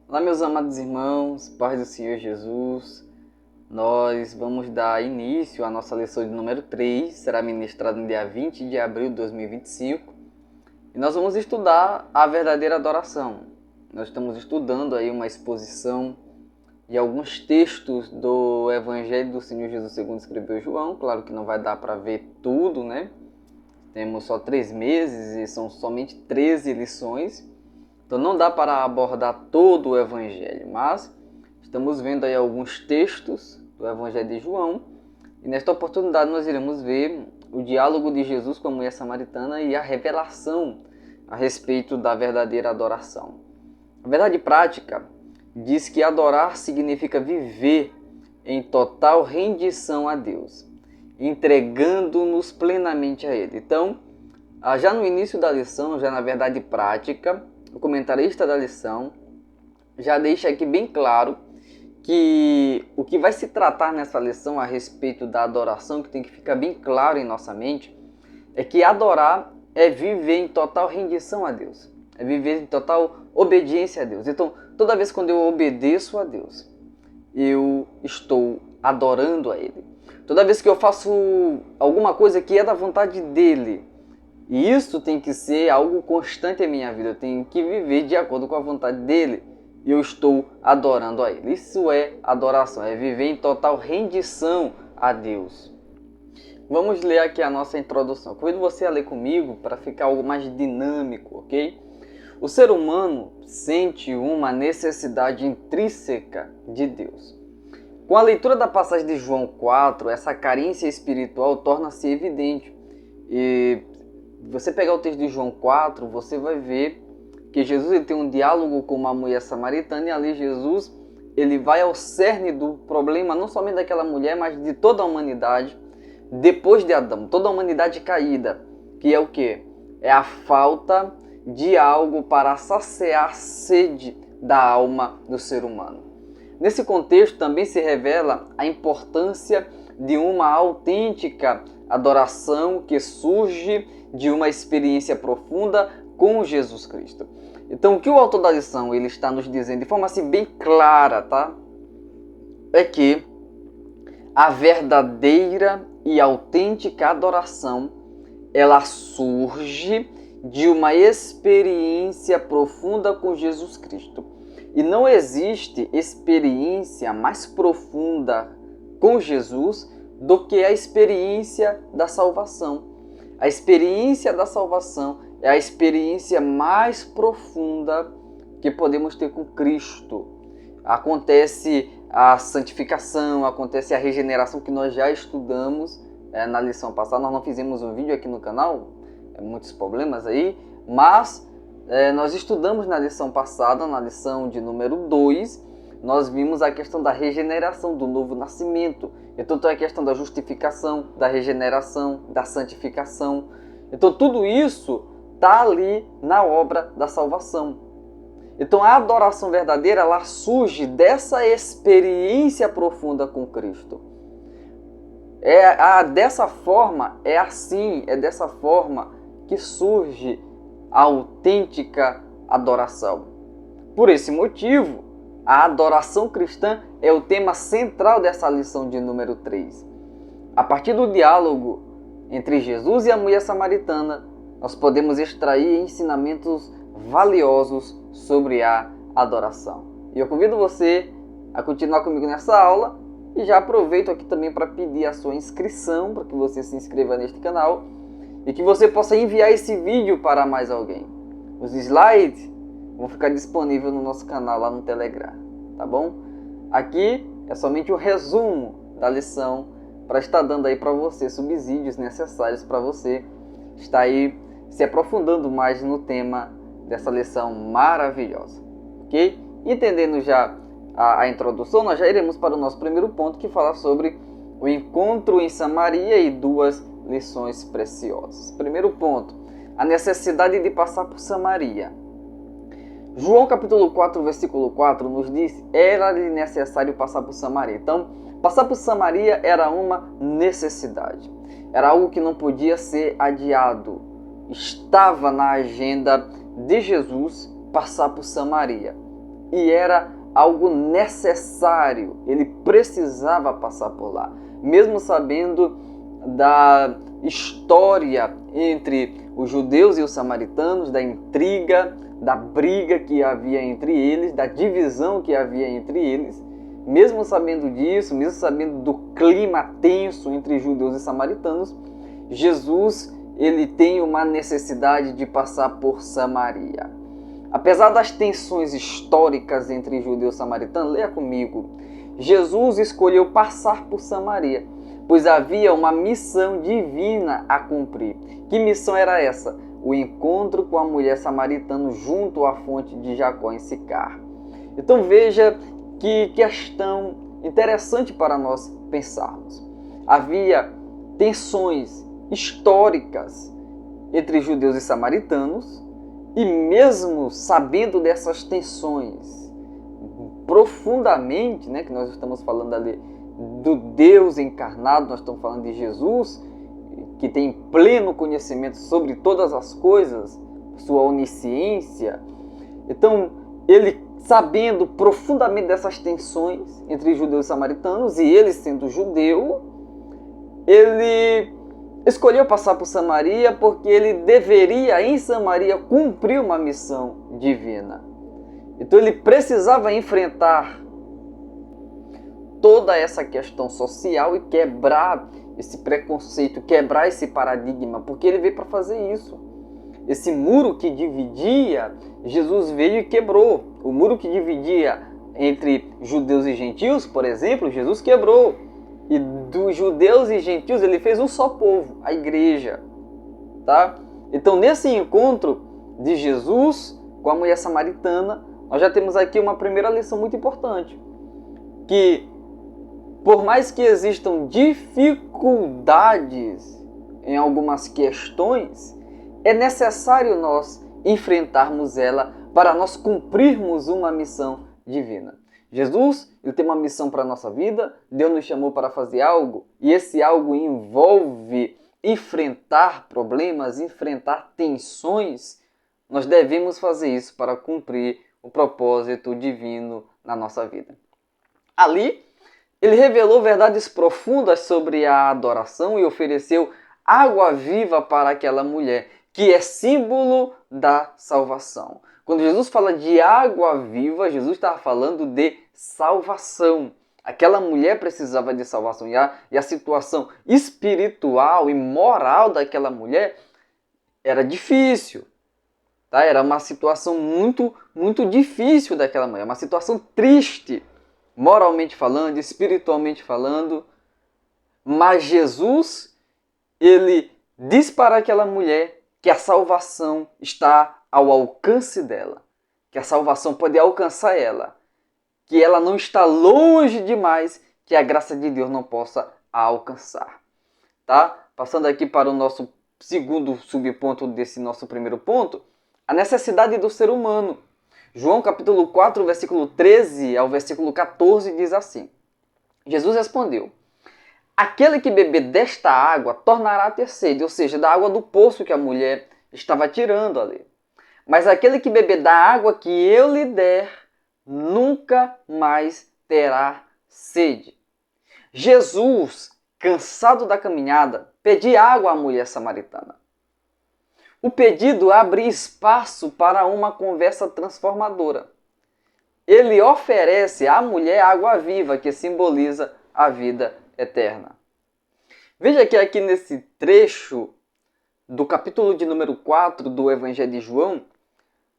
Olá, meus amados irmãos, paz do Senhor Jesus. Nós vamos dar início à nossa lição de número 3, será ministrada no dia 20 de abril de 2025. E nós vamos estudar a verdadeira adoração. Nós estamos estudando aí uma exposição de alguns textos do Evangelho do Senhor Jesus segundo escreveu João. Claro que não vai dar para ver tudo, né? Temos só 3 meses e são somente 13 lições. Então não dá para abordar todo o Evangelho, mas estamos vendo aí alguns textos do Evangelho de João. E nesta oportunidade nós iremos ver o diálogo de Jesus com a mulher samaritana e a revelação a respeito da verdadeira adoração. A verdade prática diz que adorar significa viver em total rendição a Deus, entregando-nos plenamente a Ele. Então, já no início da lição, já na verdade prática, o comentarista da lição já deixa aqui bem claro que o que vai se tratar nessa lição a respeito da adoração, que tem que ficar bem claro em nossa mente, é que adorar é viver em total rendição a Deus, é viver em total obediência a Deus. Então, toda vez quando eu obedeço a Deus, eu estou adorando a Ele. Toda vez que eu faço alguma coisa que é da vontade dEle, e isso tem que ser algo constante em minha vida. Eu tenho que viver de acordo com a vontade dele. E eu estou adorando a ele. Isso é adoração. É viver em total rendição a Deus. Vamos ler aqui a nossa introdução. Convido você a ler comigo para ficar algo mais dinâmico, ok? O ser humano sente uma necessidade intrínseca de Deus. Com a leitura da passagem de João 4, essa carência espiritual torna-se evidente. E você pegar o texto de João 4, você vai ver que Jesus ele tem um diálogo com uma mulher samaritana e ali Jesus ele vai ao cerne do problema, não somente daquela mulher, mas de toda a humanidade depois de Adão, toda a humanidade caída, que é o quê? É a falta de algo para saciar a sede da alma do ser humano. Nesse contexto também se revela a importância de uma autêntica adoração que surge de uma experiência profunda com Jesus Cristo. Então, o que o autor da lição ele está nos dizendo de forma assim bem clara, tá? É que a verdadeira e autêntica adoração, ela surge de uma experiência profunda com Jesus Cristo. E não existe experiência mais profunda com Jesus do que a experiência da salvação. A experiência da salvação é a experiência mais profunda que podemos ter com Cristo. Acontece a santificação, acontece a regeneração que nós já estudamos na lição passada. Nós não fizemos um vídeo aqui no canal, muitos problemas aí, mas nós estudamos na lição passada, na lição de número 2, nós vimos a questão da regeneração, do novo nascimento. Então, a questão da justificação, da regeneração, da santificação. Então, tudo isso está ali na obra da salvação. Então, a adoração verdadeira, ela surge dessa experiência profunda com Cristo. Dessa forma que surge a autêntica adoração. Por esse motivo, a adoração cristã é o tema central dessa lição de número 3. A partir do diálogo entre Jesus e a mulher samaritana, nós podemos extrair ensinamentos valiosos sobre a adoração. E eu convido você a continuar comigo nessa aula e já aproveito aqui também para pedir a sua inscrição, para que você se inscreva neste canal e que você possa enviar esse vídeo para mais alguém. Os slides vão ficar disponíveis no nosso canal lá no Telegram, tá bom? Aqui é somente um resumo da lição para estar dando aí para você subsídios necessários para você estar aí se aprofundando mais no tema dessa lição maravilhosa, ok? Entendendo já a introdução, nós já iremos para o nosso primeiro ponto que fala sobre o encontro em Samaria e 2 lições preciosas. Primeiro ponto, a necessidade de passar por Samaria. João capítulo 4, versículo 4 nos diz: era-lhe necessário passar por Samaria. Então, passar por Samaria era uma necessidade. Era algo que não podia ser adiado. Estava na agenda de Jesus passar por Samaria. e era algo necessário. Ele precisava passar por lá, mesmo sabendo da história entre os judeus e os samaritanos, da intriga, da briga que havia entre eles, da divisão que havia entre eles. Mesmo sabendo disso, mesmo sabendo do clima tenso entre judeus e samaritanos, Jesus ele tem uma necessidade de passar por Samaria. Apesar das tensões históricas entre judeus e samaritanos, leia comigo, Jesus escolheu passar por Samaria, pois havia uma missão divina a cumprir. Que missão era essa? O encontro com a mulher samaritana junto à fonte de Jacó em Sicar. Então veja que questão interessante para nós pensarmos. Havia tensões históricas entre judeus e samaritanos, e mesmo sabendo dessas tensões profundamente, que nós estamos falando ali do Deus encarnado, nós estamos falando de Jesus, que tem pleno conhecimento sobre todas as coisas, sua onisciência. Então, ele sabendo profundamente dessas tensões entre judeus e samaritanos, e ele sendo judeu, ele escolheu passar por Samaria porque ele deveria, em Samaria, cumprir uma missão divina. Então ele precisava enfrentar toda essa questão social e quebrar esse preconceito, quebrar esse paradigma, porque ele veio para fazer isso. Esse muro que dividia, Jesus veio e quebrou. O muro que dividia entre judeus e gentios, por exemplo, Jesus quebrou. E dos judeus e gentios ele fez um só povo, a igreja. Tá? Então nesse encontro de Jesus com a mulher samaritana, nós já temos aqui uma primeira lição muito importante. Que por mais que existam dificuldades em algumas questões, é necessário nós enfrentarmos ela para nós cumprirmos uma missão divina. Jesus, ele tem uma missão para a nossa vida, Deus nos chamou para fazer algo, e esse algo envolve enfrentar problemas, enfrentar tensões. Nós devemos fazer isso para cumprir o propósito divino na nossa vida. Ali, ele revelou verdades profundas sobre a adoração e ofereceu água viva para aquela mulher, que é símbolo da salvação. Quando Jesus fala de água viva, Jesus estava falando de salvação. Aquela mulher precisava de salvação. E a situação espiritual e moral daquela mulher era difícil. Tá? Era uma situação muito, muito difícil daquela mulher. Uma situação triste, moralmente falando, espiritualmente falando. Mas Jesus, ele diz para aquela mulher que a salvação está ao alcance dela, que a salvação pode alcançar ela, que ela não está longe demais, que a graça de Deus não possa a alcançar. Tá? Passando aqui para o nosso segundo subponto desse nosso primeiro ponto, a necessidade do ser humano. João capítulo 4, versículo 13 ao versículo 14 diz assim: Jesus respondeu: aquele que beber desta água tornará a ter sede, ou seja, da água do poço que a mulher estava tirando ali. Mas aquele que beber da água que eu lhe der, nunca mais terá sede. Jesus, cansado da caminhada, pedia água à mulher samaritana. O pedido abre espaço para uma conversa transformadora. Ele oferece à mulher água viva, que simboliza a vida eterna. Veja que aqui nesse trecho do capítulo de número 4 do Evangelho de João,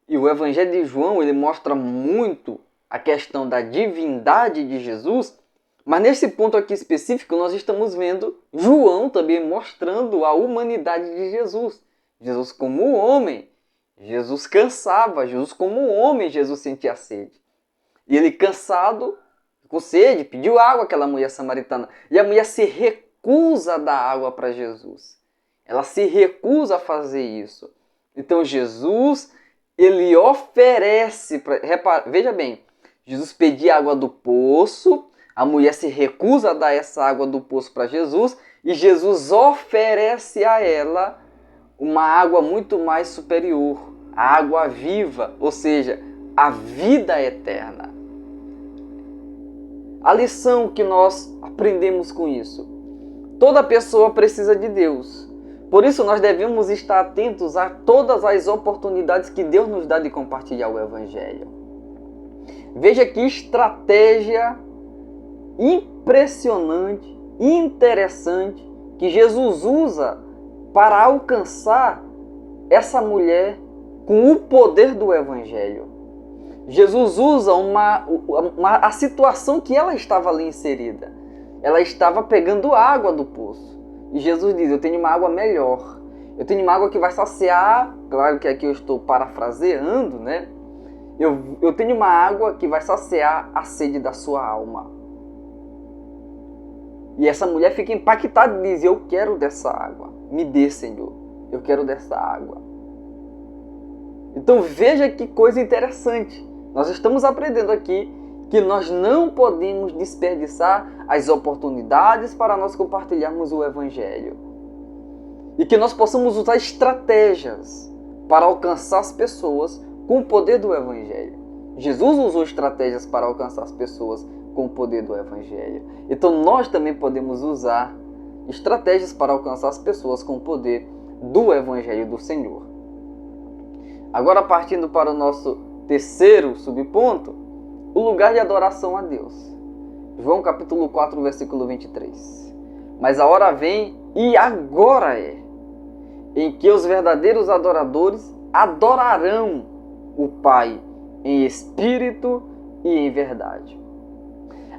e o Evangelho de João ele mostra muito a questão da divindade de Jesus, mas nesse ponto aqui específico nós estamos vendo João também mostrando a humanidade de Jesus. Jesus como homem, Jesus cansava, Jesus como homem, Jesus sentia sede. E ele cansado, com sede, pediu água àquela mulher samaritana. E a mulher se recusa a dar água para Jesus. Ela se recusa a fazer isso. Então Jesus, ele oferece, veja bem, Jesus pedia água do poço, a mulher se recusa a dar essa água do poço para Jesus, e Jesus oferece a ela uma água muito mais superior, a água viva, ou seja, a vida eterna. A lição que nós aprendemos com isso: toda pessoa precisa de Deus. Por isso nós devemos estar atentos a todas as oportunidades que Deus nos dá de compartilhar o Evangelho. Veja que estratégia impressionante, interessante, que Jesus usa para alcançar essa mulher com o poder do Evangelho. Jesus usa a situação que ela estava ali inserida. Ela estava pegando água do poço. E Jesus diz: eu tenho uma água melhor. Eu tenho uma água que vai saciar. Claro que aqui eu estou parafraseando, né? Eu tenho uma água que vai saciar a sede da sua alma. E essa mulher fica impactada e diz: eu quero dessa água. Me dê, Senhor. Eu quero dessa água. Então veja que coisa interessante. Nós estamos aprendendo aqui que nós não podemos desperdiçar as oportunidades para nós compartilharmos o Evangelho. E que nós possamos usar estratégias para alcançar as pessoas com o poder do Evangelho. Jesus usou estratégias para alcançar as pessoas com o poder do Evangelho. Então nós também podemos usar estratégias para alcançar as pessoas com o poder do Evangelho do Senhor. Agora, partindo para o nosso terceiro subponto, o lugar de adoração a Deus. João capítulo 4, versículo 23. Mas a hora vem, e agora é, em que os verdadeiros adoradores adorarão o Pai em espírito e em verdade.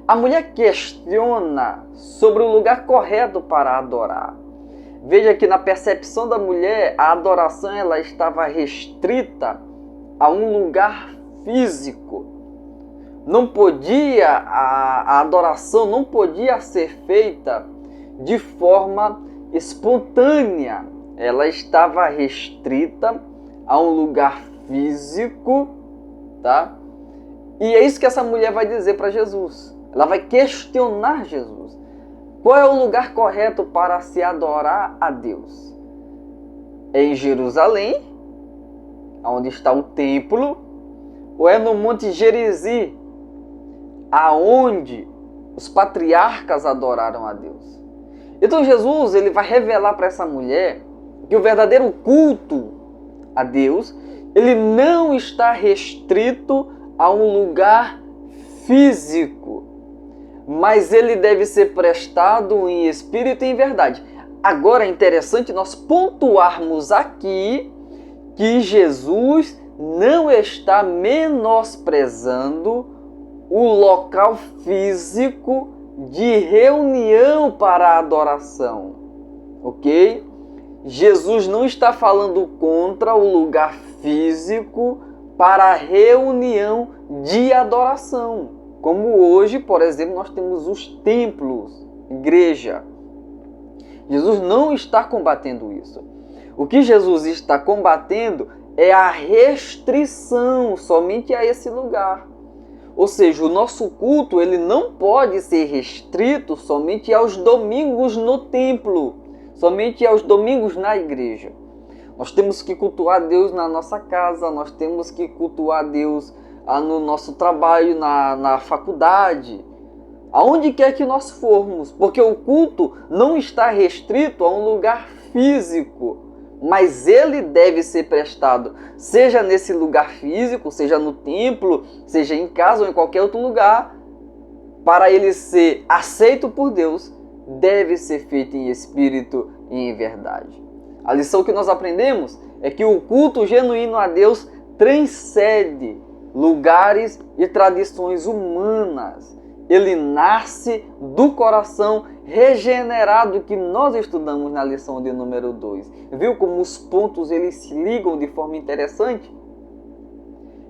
A mulher questiona sobre o lugar correto para adorar. Veja que na percepção da mulher, a adoração ela estava restrita a um lugar físico. A adoração não podia ser feita de forma espontânea. Ela estava restrita a um lugar físico, tá? E é isso que essa mulher vai dizer para Jesus. Ela vai questionar Jesus. Qual é o lugar correto para se adorar a Deus? É em Jerusalém, onde está o templo, ou é no Monte Gerizim, aonde os patriarcas adoraram a Deus? Então Jesus ele vai revelar para essa mulher que o verdadeiro culto a Deus ele não está restrito a um lugar físico, mas ele deve ser prestado em espírito e em verdade. Agora é interessante nós pontuarmos aqui que Jesus não está menosprezando o local físico de reunião para a adoração, ok? Jesus não está falando contra o lugar físico para a reunião de adoração. Como hoje, por exemplo, nós temos os templos, igreja. Jesus não está combatendo isso. O que Jesus está combatendo é a restrição somente a esse lugar. Ou seja, o nosso culto ele não pode ser restrito somente aos domingos no templo, somente aos domingos na igreja. Nós temos que cultuar Deus na nossa casa, nós temos que cultuar Deus no nosso trabalho, na faculdade, aonde quer que nós formos, porque o culto não está restrito a um lugar físico, mas ele deve ser prestado, seja nesse lugar físico, seja no templo, seja em casa ou em qualquer outro lugar. Para ele ser aceito por Deus, deve ser feito em espírito e em verdade. A lição que nós aprendemos é que o culto genuíno a Deus transcende lugares e tradições humanas. Ele nasce do coração regenerado que nós estudamos na lição de número 2. Viu como os pontos eles se ligam de forma interessante?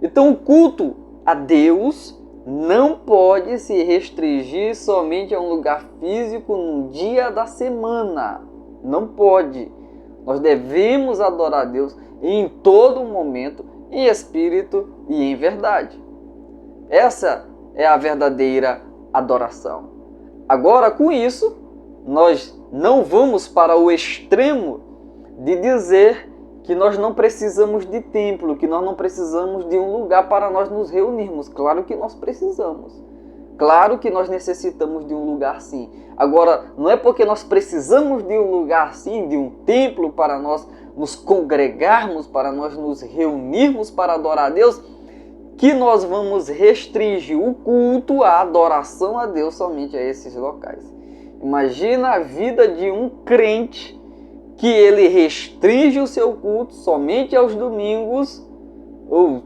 Então o culto a Deus não pode se restringir somente a um lugar físico num dia da semana. Não pode. Nós devemos adorar a Deus em todo momento, em espírito e em verdade. Essa é a verdadeira adoração. Agora, com isso, nós não vamos para o extremo de dizer que nós não precisamos de templo, que nós não precisamos de um lugar para nós nos reunirmos. Claro que nós precisamos. Claro que nós necessitamos de um lugar sim. Agora, não é porque nós precisamos de um lugar sim, de um templo para nós nos congregarmos, para nós nos reunirmos para adorar a Deus, que nós vamos restringir o culto, a adoração a Deus somente a esses locais. Imagina a vida de um crente que ele restringe o seu culto somente aos domingos, ou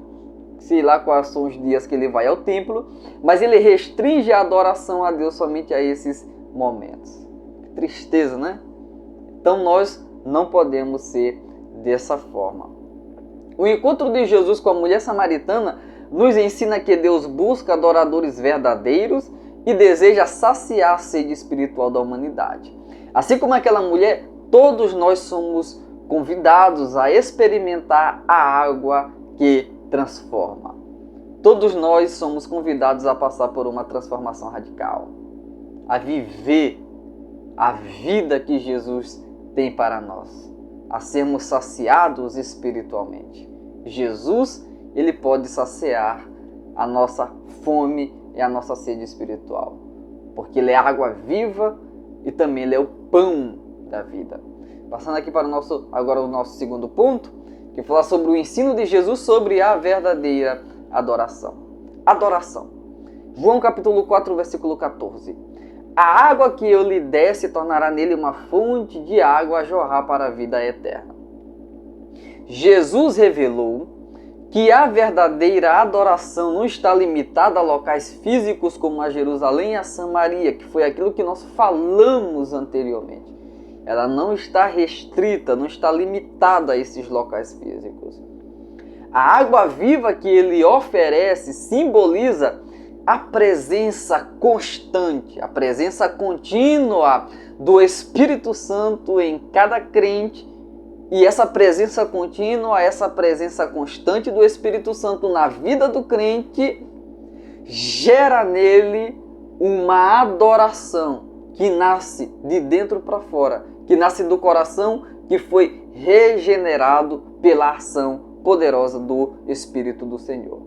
sei lá quais são os dias que ele vai ao templo, mas ele restringe a adoração a Deus somente a esses momentos. Que tristeza, né? Então nós não podemos ser dessa forma. O encontro de Jesus com a mulher samaritana nos ensina que Deus busca adoradores verdadeiros e deseja saciar a sede espiritual da humanidade. Assim como aquela mulher, todos nós somos convidados a experimentar a água que transforma. Todos nós somos convidados a passar por uma transformação radical, a viver a vida que Jesus tem para nós, a sermos saciados espiritualmente. Jesus, ele pode saciar a nossa fome e a nossa sede espiritual, porque ele é a água viva e também ele é o pão da vida. Passando aqui para agora o nosso segundo ponto, que fala sobre o ensino de Jesus sobre a verdadeira adoração. Adoração. João capítulo 4, versículo 14. A água que eu lhe der se tornará nele uma fonte de água a jorrar para a vida eterna. Jesus revelou que a verdadeira adoração não está limitada a locais físicos como a Jerusalém e a Samaria, que foi aquilo que nós falamos anteriormente. Ela não está restrita, não está limitada a esses locais físicos. A água viva que ele oferece simboliza a presença constante, a presença contínua do Espírito Santo em cada crente. E essa presença contínua, essa presença constante do Espírito Santo na vida do crente gera nele uma adoração que nasce de dentro para fora, que nasce do coração que foi regenerado pela ação poderosa do Espírito do Senhor.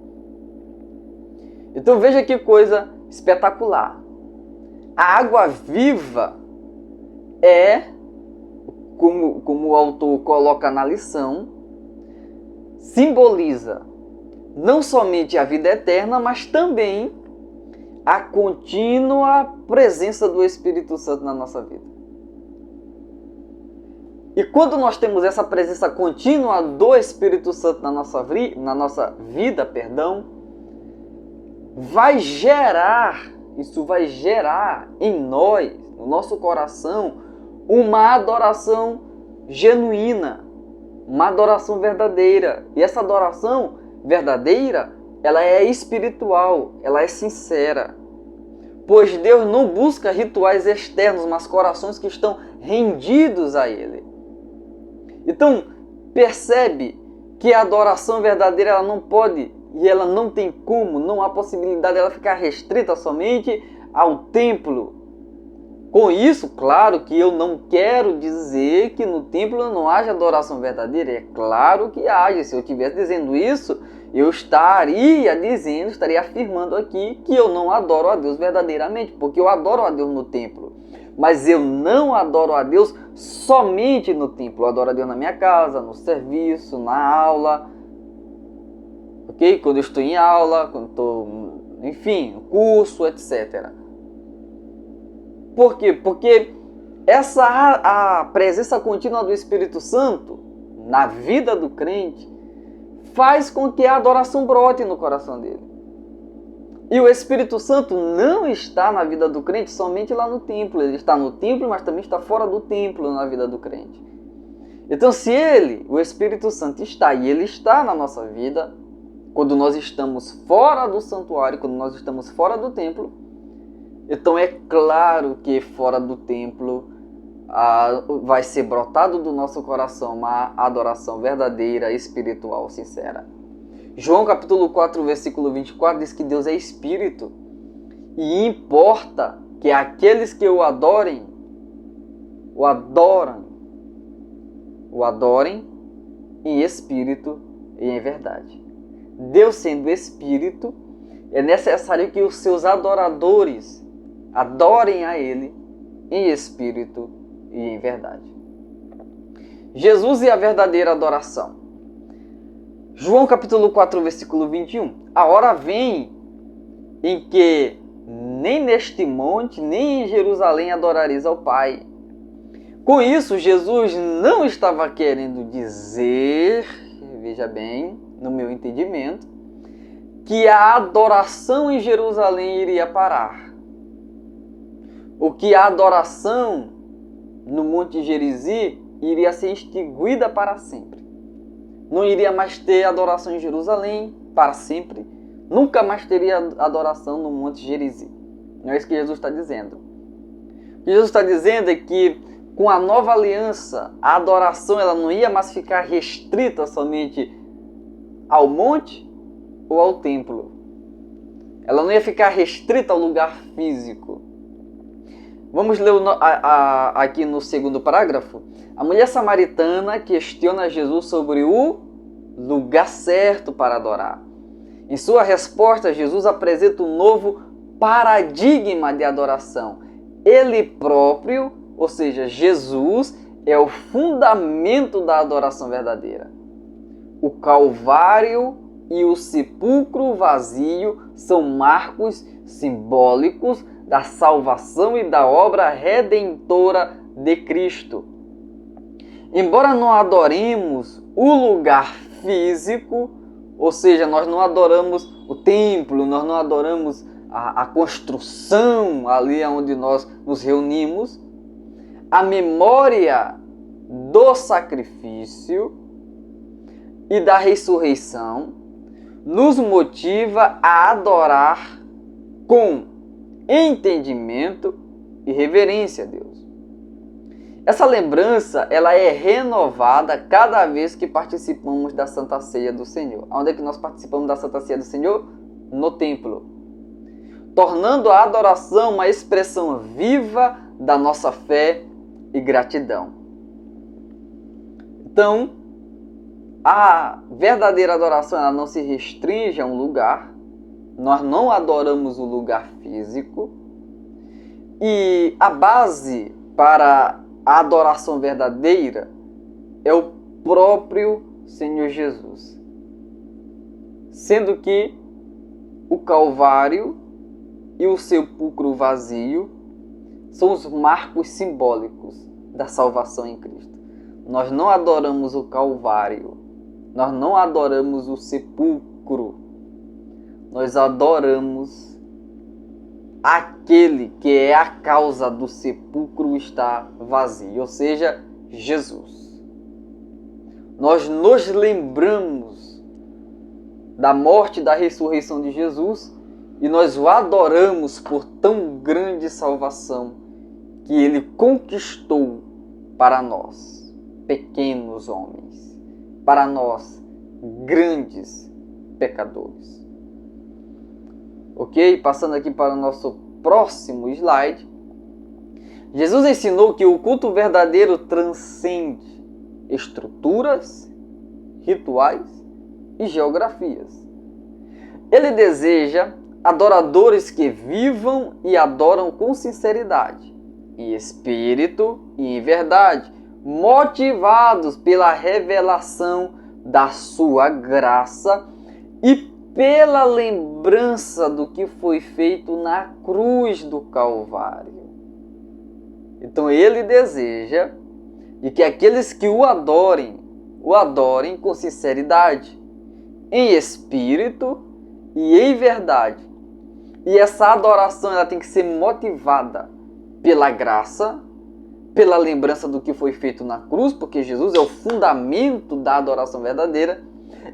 Então veja que coisa espetacular. A água viva é, como o autor coloca na lição, simboliza não somente a vida eterna, mas também a contínua presença do Espírito Santo na nossa vida. E quando nós temos essa presença contínua do Espírito Santo na nossa vida, isso vai gerar em nós, no nosso coração, uma adoração genuína, uma adoração verdadeira. E essa adoração verdadeira, ela é espiritual, ela é sincera. Pois Deus não busca rituais externos, mas corações que estão rendidos a Ele. Então, percebe que a adoração verdadeira ela não pode e ela não tem como, não há possibilidade dela ficar restrita somente ao templo. Com isso, claro que eu não quero dizer que no templo não haja adoração verdadeira. É claro que haja. Se eu estivesse dizendo isso, eu estaria afirmando aqui que eu não adoro a Deus verdadeiramente, porque eu adoro a Deus no templo. Mas eu não adoro a Deus somente no templo. Eu adoro a Deus na minha casa, no serviço, na aula. Ok? Quando eu estou em aula, quando estou, enfim, no curso, etc. Por quê? Porque a presença contínua do Espírito Santo na vida do crente faz com que a adoração brote no coração dele. E o Espírito Santo não está na vida do crente somente lá no templo. Ele está no templo, mas também está fora do templo na vida do crente. Então, se o Espírito Santo está, e ele está na nossa vida, quando nós estamos fora do santuário, quando nós estamos fora do templo, então é claro que fora do templo vai ser brotado do nosso coração uma adoração verdadeira, espiritual, sincera. João capítulo 4, versículo 24 diz que Deus é Espírito e importa que aqueles que o adorem em espírito e em verdade. Deus sendo espírito, é necessário que os seus adoradores adorem a Ele em espírito e em verdade. Jesus e a verdadeira adoração. João capítulo 4, versículo 21. A hora vem em que nem neste monte, nem em Jerusalém adorareis ao Pai. Com isso, Jesus não estava querendo dizer, veja bem, no meu entendimento, que a adoração em Jerusalém iria parar. Ou que a adoração no Monte Gerizim iria ser extinguida para sempre. Não iria mais ter adoração em Jerusalém para sempre. Nunca mais teria adoração no Monte Gerizim. Não é isso que Jesus está dizendo. O que Jesus está dizendo é que com a nova aliança, a adoração ela não ia mais ficar restrita somente ao monte ou ao templo. Ela não ia ficar restrita ao lugar físico. Vamos ler aqui no segundo parágrafo. A mulher samaritana questiona Jesus sobre o lugar certo para adorar. Em sua resposta, Jesus apresenta um novo paradigma de adoração. Ele próprio, ou seja, Jesus, é o fundamento da adoração verdadeira. O Calvário e o sepulcro vazio são marcos simbólicos da salvação e da obra redentora de Cristo. Embora não adoremos o lugar físico, ou seja, nós não adoramos o templo, nós não adoramos a construção ali onde nós nos reunimos, a memória do sacrifício e da ressurreição nos motiva a adorar com entendimento e reverência a Deus. Essa lembrança ela é renovada cada vez que participamos da Santa Ceia do Senhor. Onde é que nós participamos da Santa Ceia do Senhor? No templo. Tornando a adoração uma expressão viva da nossa fé e gratidão. Então, a verdadeira adoração ela não se restringe a um lugar. Nós não adoramos o lugar físico. E a base para a adoração verdadeira é o próprio Senhor Jesus. Sendo que o Calvário e o sepulcro vazio são os marcos simbólicos da salvação em Cristo. Nós não adoramos o Calvário, nós não adoramos o sepulcro, nós adoramos aquele que é a causa do sepulcro estar vazio, ou seja, Jesus. Nós nos lembramos da morte e da ressurreição de Jesus e nós o adoramos por tão grande salvação que ele conquistou para nós, pequenos homens, para nós, grandes pecadores. Ok? Passando aqui para o nosso próximo slide. Jesus ensinou que o culto verdadeiro transcende estruturas, rituais e geografias. Ele deseja adoradores que vivam e adoram com sinceridade, em espírito e em verdade, motivados pela revelação da sua graça e pela lembrança do que foi feito na cruz do Calvário. Então ele deseja de que aqueles que o adorem com sinceridade, em espírito e em verdade. E essa adoração ela tem que ser motivada pela graça, pela lembrança do que foi feito na cruz, porque Jesus é o fundamento da adoração verdadeira.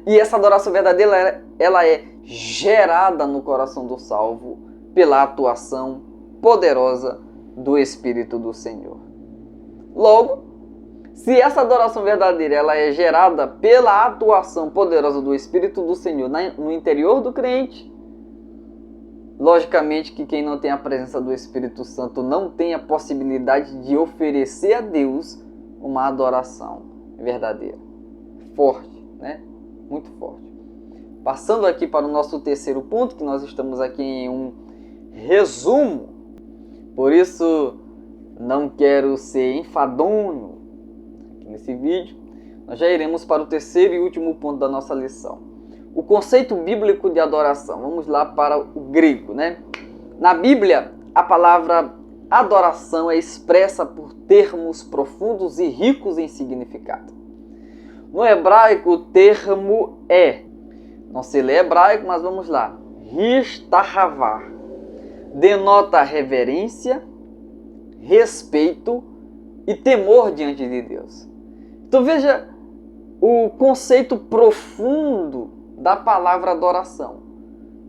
E essa adoração verdadeira ela é gerada no coração do salvo pela atuação poderosa do Espírito do Senhor. Logo, se essa adoração verdadeira ela é gerada pela atuação poderosa do Espírito do Senhor no interior do crente, logicamente que quem não tem a presença do Espírito Santo não tem a possibilidade de oferecer a Deus uma adoração verdadeira. forte, né? Muito forte. Passando aqui para o nosso terceiro ponto, que nós estamos aqui em um resumo, por isso não quero ser enfadonho aqui nesse vídeo. Nós já iremos para o terceiro e último ponto da nossa lição. O conceito bíblico de adoração. Vamos lá para o grego, né? Na Bíblia, a palavra adoração é expressa por termos profundos e ricos em significado. No hebraico, o termo não se lê hebraico, mas vamos lá, Hishtahavá, denota reverência, respeito e temor diante de Deus. Então veja o conceito profundo da palavra adoração.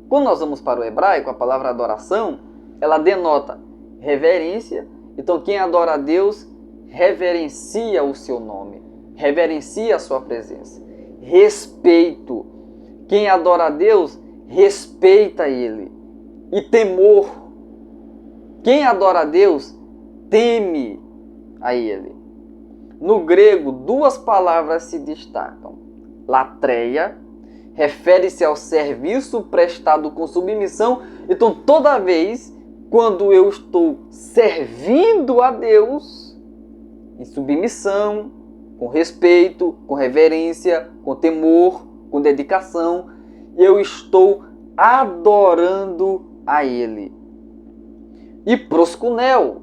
Quando nós vamos para o hebraico, a palavra adoração, ela denota reverência. Então quem adora a Deus reverencia o seu nome, reverencia a sua presença. Respeito. Quem adora a Deus respeita Ele. E temor. Quem adora a Deus teme a Ele. No grego, duas palavras se destacam. Latreia refere-se ao serviço prestado com submissão. Então, toda vez quando eu estou servindo a Deus em submissão, com respeito, com reverência, com temor, com dedicação, eu estou adorando a Ele. E proskuneo,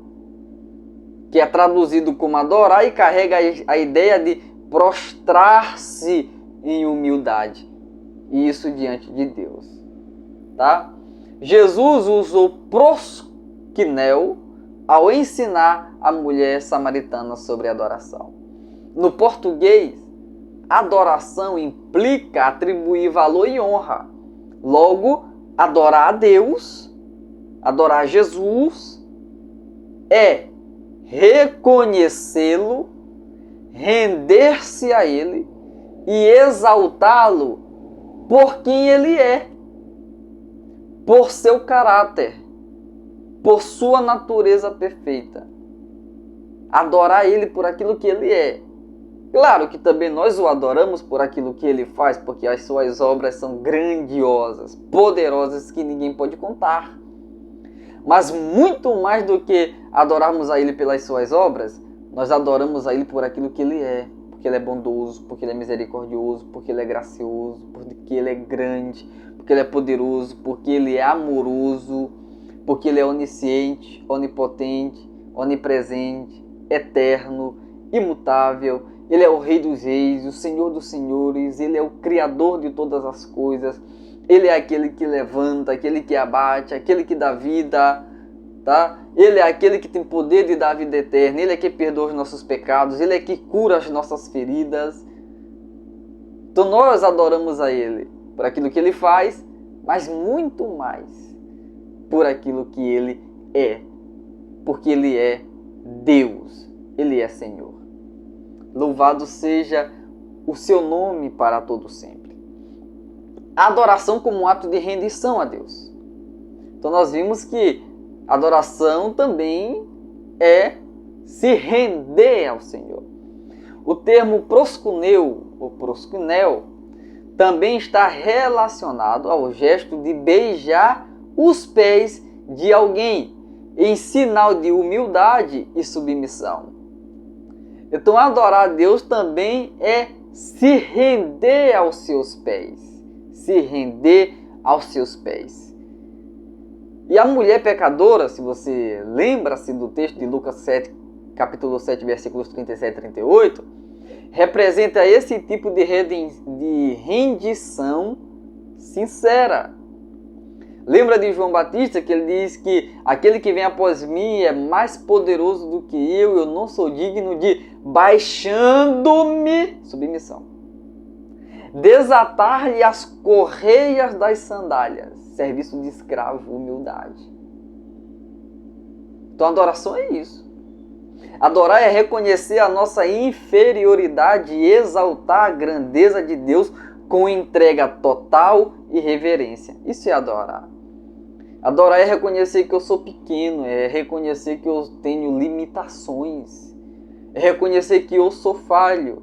que é traduzido como adorar e carrega a ideia de prostrar-se em humildade. E isso diante de Deus. Tá? Jesus usou proskuneo ao ensinar a mulher samaritana sobre adoração. No português, adoração implica atribuir valor e honra. Logo, adorar a Deus, adorar Jesus, é reconhecê-lo, render-se a Ele e exaltá-lo por quem Ele é, por seu caráter, por sua natureza perfeita. Adorar Ele por aquilo que Ele é. Claro que também nós o adoramos por aquilo que Ele faz, porque as suas obras são grandiosas, poderosas, que ninguém pode contar. Mas muito mais do que adorarmos a Ele pelas suas obras, nós adoramos a Ele por aquilo que Ele é. Porque Ele é bondoso, porque Ele é misericordioso, porque Ele é gracioso, porque Ele é grande, porque Ele é poderoso, porque Ele é amoroso, porque Ele é onisciente, onipotente, onipresente, eterno, imutável. Ele é o Rei dos Reis, o Senhor dos Senhores, Ele é o Criador de todas as coisas. Ele é aquele que levanta, aquele que abate, aquele que dá vida, tá? Ele é aquele que tem poder de dar vida eterna. Ele é que perdoa os nossos pecados, Ele é que cura as nossas feridas. Então nós adoramos a Ele por aquilo que Ele faz, mas muito mais por aquilo que Ele é. Porque Ele é Deus, Ele é Senhor. Louvado seja o seu nome para todo sempre. A adoração como um ato de rendição a Deus. Então nós vimos que adoração também é se render ao Senhor. O termo proskuneo ou proskuneo também está relacionado ao gesto de beijar os pés de alguém em sinal de humildade e submissão. Então adorar a Deus também é se render aos seus pés. Se render aos seus pés. E a mulher pecadora, se você lembra-se do texto de Lucas 7, capítulo 7, versículos 37 e 38, representa esse tipo de rendição sincera. Lembra de João Batista, que ele diz que aquele que vem após mim é mais poderoso do que eu não sou digno de, baixando-me, submissão, desatar-lhe as correias das sandálias, serviço de escravo, humildade. Então adoração é isso. Adorar é reconhecer a nossa inferioridade e exaltar a grandeza de Deus com entrega total e reverência. Isso é adorar. Adorar é reconhecer que eu sou pequeno, é reconhecer que eu tenho limitações, é reconhecer que eu sou falho,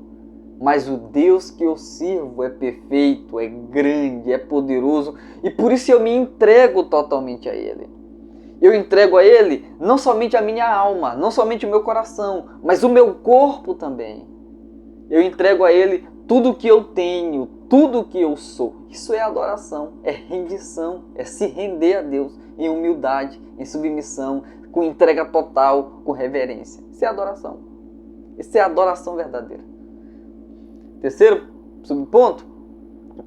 mas o Deus que eu sirvo é perfeito, é grande, é poderoso, e por isso eu me entrego totalmente a Ele. Eu entrego a Ele não somente a minha alma, não somente o meu coração, mas o meu corpo também. Eu entrego a Ele tudo o que eu tenho, tudo o que eu sou. Isso é adoração, é rendição, é se render a Deus em humildade, em submissão, com entrega total, com reverência. Isso é adoração. Isso é adoração verdadeira. Terceiro subponto,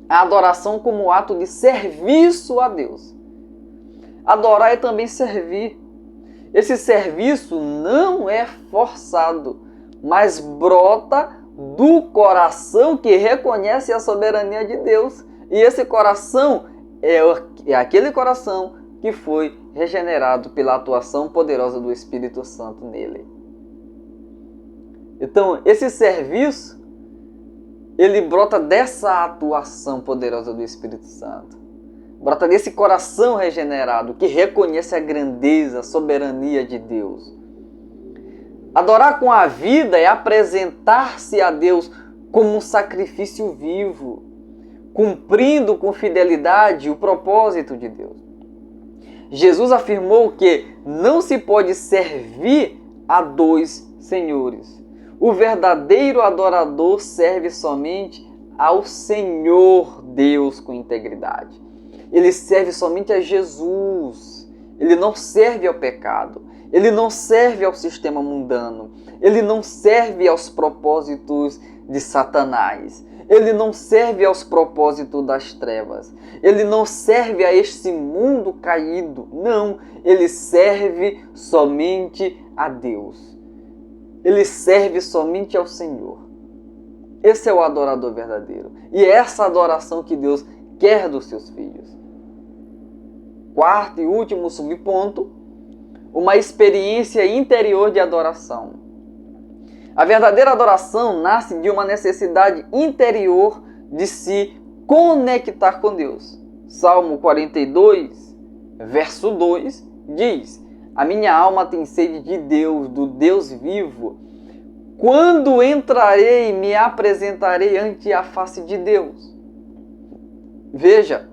a adoração como ato de serviço a Deus. Adorar é também servir. Esse serviço não é forçado, mas brota do coração que reconhece a soberania de Deus. E esse coração é aquele coração que foi regenerado pela atuação poderosa do Espírito Santo nele. Então, esse serviço, ele brota dessa atuação poderosa do Espírito Santo. Brota desse coração regenerado que reconhece a grandeza, a soberania de Deus. Adorar com a vida é apresentar-se a Deus como um sacrifício vivo, cumprindo com fidelidade o propósito de Deus. Jesus afirmou que não se pode servir a dois senhores. O verdadeiro adorador serve somente ao Senhor Deus com integridade. Ele serve somente a Jesus. Ele não serve ao pecado. Ele não serve ao sistema mundano. Ele não serve aos propósitos de Satanás. Ele não serve aos propósitos das trevas. Ele não serve a este mundo caído. Não, ele serve somente a Deus. Ele serve somente ao Senhor. Esse é o adorador verdadeiro. E é essa adoração que Deus quer dos seus filhos. Quarto e último subponto, uma experiência interior de adoração. A verdadeira adoração nasce de uma necessidade interior de se conectar com Deus. Salmo 42, verso 2, diz: a minha alma tem sede de Deus, do Deus vivo. Quando entrarei, me apresentarei ante a face de Deus. Veja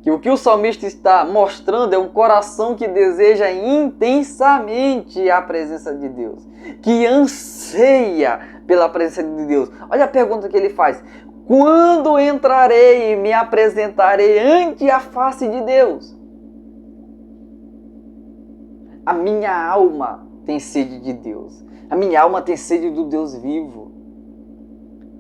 que o que o salmista está mostrando é um coração que deseja intensamente a presença de Deus, que anseia pela presença de Deus. Olha a pergunta que ele faz: quando entrarei e me apresentarei ante a face de Deus? A minha alma tem sede de Deus. A minha alma tem sede do Deus vivo.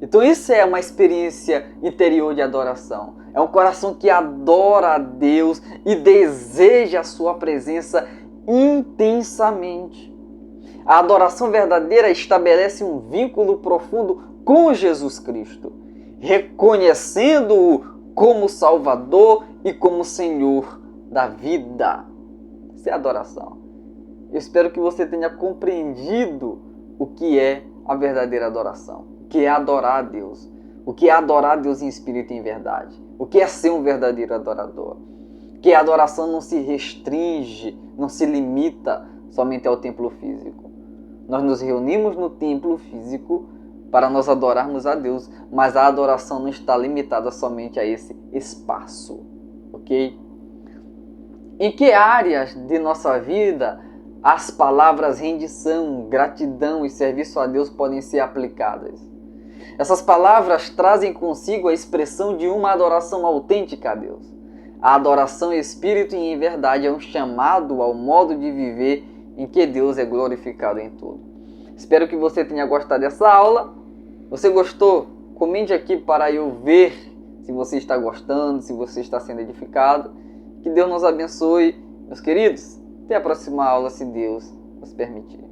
Então isso é uma experiência interior de adoração. É um coração que adora a Deus e deseja a sua presença intensamente. A adoração verdadeira estabelece um vínculo profundo com Jesus Cristo, reconhecendo-o como Salvador e como Senhor da vida. Isso é adoração. Eu espero que você tenha compreendido o que é a verdadeira adoração, o que é adorar a Deus, o que é adorar a Deus em espírito e em verdade, o que é ser um verdadeiro adorador, que a adoração não se restringe, não se limita somente ao templo físico. Nós nos reunimos no templo físico para nós adorarmos a Deus, mas a adoração não está limitada somente a esse espaço, ok? Em que áreas de nossa vida as palavras rendição, gratidão e serviço a Deus podem ser aplicadas? Essas palavras trazem consigo a expressão de uma adoração autêntica a Deus. A adoração em espírito e em verdade é um chamado ao modo de viver em que Deus é glorificado em tudo. Espero que você tenha gostado dessa aula. Você gostou? Comente aqui para eu ver se você está gostando, se você está sendo edificado. Que Deus nos abençoe, meus queridos. Até a próxima aula, se Deus nos permitir.